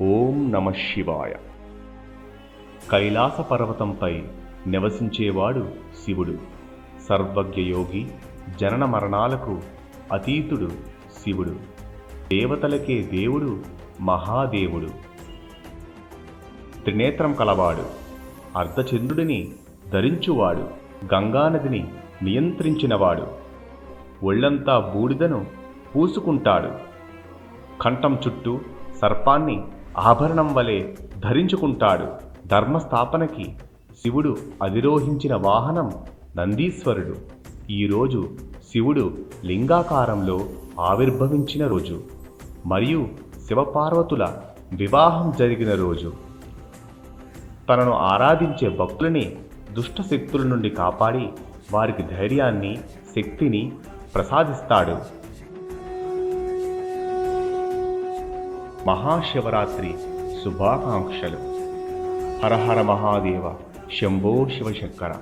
ఓం నమః శివాయ. కైలాస పర్వతంపై నివసించేవాడు శివుడు. సర్వజ్ఞయోగి, జనన మరణాలకు అతీతుడు శివుడు. దేవతలకే దేవుడు, మహాదేవుడు. త్రినేత్రం కలవాడు, అర్ధచంద్రుడిని ధరించువాడు, గంగానదిని నియంత్రించినవాడు. ఒళ్లంతా బూడిదను పూసుకుంటాడు. కంఠం చుట్టూ సర్పాన్ని ఆభరణం వలె ధరించుకుంటాడు. ధర్మస్థాపనకి శివుడు అధిరోహించిన వాహనం నందీశ్వరుడు. ఈరోజు శివుడు లింగాకారంలో ఆవిర్భవించిన రోజు మరియు శివపార్వతుల వివాహం జరిగిన రోజు. తనను ఆరాధించే భక్తులని దుష్ట శక్తుల నుండి కాపాడి వారికి ధైర్యాన్ని, శక్తిని ప్రసాదిస్తాడు. మహాశివరాత్రి శుభాకాంక్షలు. హర హర మహాదేవ, శంభో శివశంకర.